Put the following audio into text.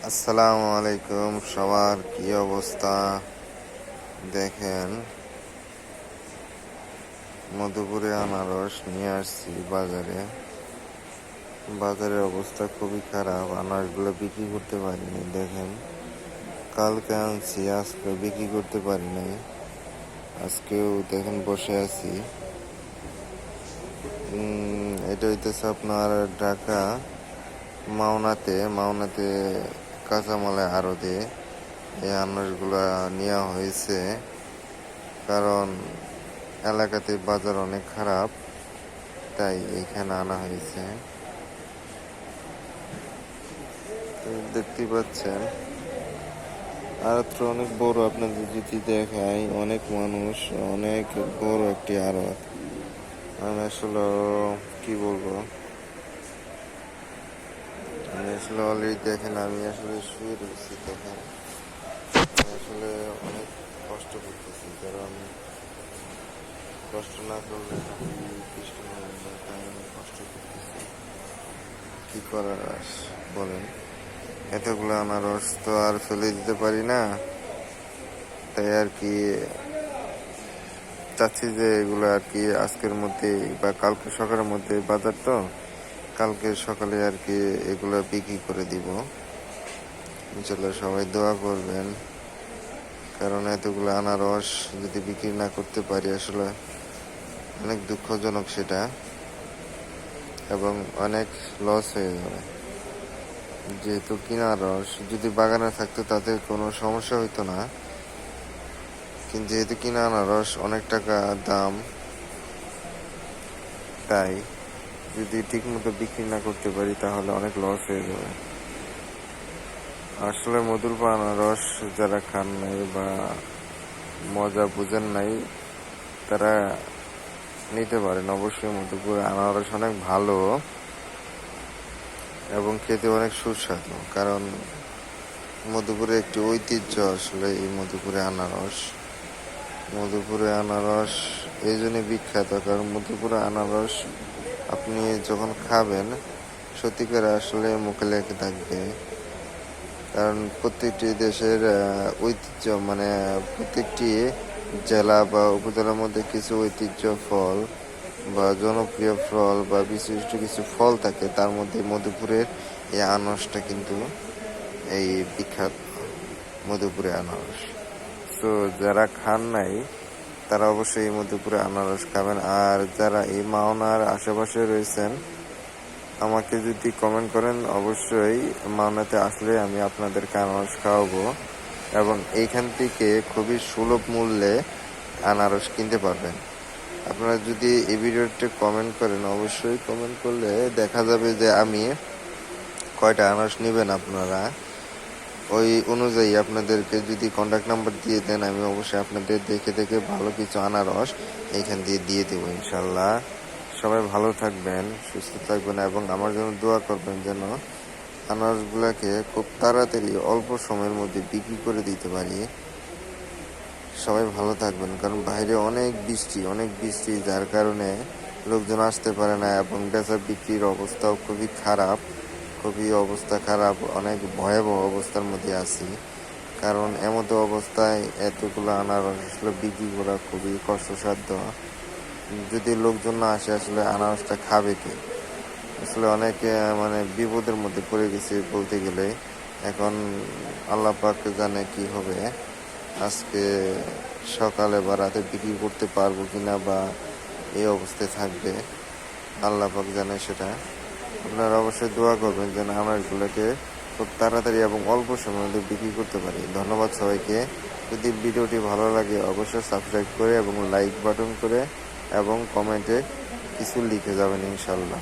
আসসালামু আলাইকুম, সবার কি অবস্থা? দেখেন, মধুপুরে আনারস নিয়ে আসছি বাজারে। বাজারের অবস্থা খুবই খারাপ, আনারসগুলো বিক্রি করতে পারিনি। দেখেন, কালকে আনছি, আজকে বিক্রি করতে পারি নাই। আজকেও দেখেন বসে আছি। এটা হইতেছে আপনার ঢাকা মাওনাতে কাঁচামালে আড়তে এই আনারসগুলা নেওয়া হয়েছে, কারণ এলাকাতে বাজার অনেক খারাপ, তাই এখানে আনা হয়েছে। দেখতে পাচ্ছেন আর তো অনেক বড়, আপনাদের যদি দেখাই, অনেক মানুষ, অনেক বড় একটি আড়ত। আমি আসলে কি বলবো, আমি আসলে অলরেডি দেখেন, আমি আসলে শুয়ে রয়েছি। দেখেন, আমি আসলে অনেক কষ্ট করতেছি, কারণ কষ্ট না করলে বৃষ্টি হবে না, তাই আমি কষ্ট করতেছি। কি করার বলেন, এতগুলো আনারস তো আর ফেলে দিতে পারি না, তাই আর কি চাচ্ছি যে এগুলো আর কি আজকের মধ্যে বা কালকে সকালের মধ্যে বাজার, তো কালকে সকালে আর কি এগুলো বিক্রি করে দিব। ইনশাল্লাহ সবাই দোয়া করবেন, কারণ এতগুলো আনারস যদি বিক্রি না করতে পারি আসলে অনেক দুঃখজনক সেটা, এবং অনেক লস হয়ে যাবে। যেহেতু কিনা রস, যদি বাগানে থাকতো তাতে কোনো সমস্যা হইতো না, কিন্তু যেহেতু কিনা আনারস অনেক টাকা দাম, তাই যদি ঠিক মতো বিক্রি না করতে পারি তাহলে অনেক লস হয়ে যাবে। আসলে মধুরপা আনারস যারা খান নাই বা মজা বুঝেন নাই, তারা নিতে পারেন। অবশ্যই মধুপুর আনারস অনেক ভালো এবং খেতে অনেক সুস্বাদু, কারণ মধুপুরে একটি ঐতিহ্য আসলে এই মধুপুরে আনারস এই জন্য বিখ্যাত, কারণ মধুপুরে আনারস আপনি যখন খাবেন সত্যিকার আসলে মুখে লেগে থাকবে। কারণ প্রত্যেকটি দেশের ঐতিহ্য, মানে প্রত্যেকটি জেলা বা উপজেলার মধ্যে কিছু ঐতিহ্য ফল বা জনপ্রিয় ফল বা বিশিষ্ট কিছু ফল থাকে, তার মধ্যে মধুপুরের এই আনারসটা কিন্তু এই বিখ্যাত, মধুপুরে আনারস। তো যারা খান নাই তারা অবশ্যই এই মধুপুরে আনারস খাবেন। আর যারা এই মাওনার আশেপাশে রয়েছেন, আমাকে যদি কমেন্ট করেন, অবশ্যই মাওনাতে আসলে আমি আপনাদেরকে আনারস খাওয়াবো, এবং এইখান থেকে খুবই সুলভ মূল্যে আনারস কিনতে পারবেন। আপনারা যদি এই ভিডিওতে কমেন্ট করেন, অবশ্যই কমেন্ট করলে দেখা যাবে যে আমি কয়টা আনারস নেবেন আপনারা, ওই অনুযায়ী আপনাদেরকে যদি কন্ট্যাক্ট নাম্বার দিয়ে দেন, আমি অবশ্যই আপনাদের দেখে দেখে ভালো কিছু আনারস এইখান দিয়ে দেবো ইনশাল্লাহ। সবাই ভালো থাকবেন, সুস্থ থাকবেন, এবং আমার জন্য দোয়া করবেন যেন আনারসগুলোকে খুব তাড়াতাড়ি অল্প সময়ের মধ্যে বিক্রি করে দিতে পারি। সবাই ভালো থাকবেন, কারণ বাইরে অনেক বৃষ্টি, যার কারণে লোকজন আসতে পারে না, এবং বেচা বিক্রির অবস্থাও খুবই অবস্থা খারাপ, অনেক ভয়াবহ অবস্থার মধ্যে আছি। কারণ এমতো অবস্থায় এতগুলো আনারস আসলে বিক্রি করা খুবই কষ্টসাধ্য। যদি লোকজন না আসে আসলে আনারসটা খাবে কি? আসলে অনেকে মানে বিপদের মধ্যে পড়ে গেছে বলতে গেলে। এখন আল্লাহ পাক জানে কি হবে, আজকে সকালে বা রাতে বিক্রি করতে পারবো কিনা বা এই অবস্থায় থাকবে, আল্লাহ পাক জানে সেটা। আপনারা অবশ্যই দোয়া করবেন যেন আমরা এগুলোকে খুব তাড়াতাড়ি এবং অল্প সময়ের মধ্যে বিক্রি করতে পারি। ধন্যবাদ সবাইকে। যদি ভিডিওটি ভালো লাগে অবশ্যই সাবস্ক্রাইব করে এবং লাইক বাটন করে এবং কমেন্টে কিছু লিখে যাবেন ইনশাল্লাহ।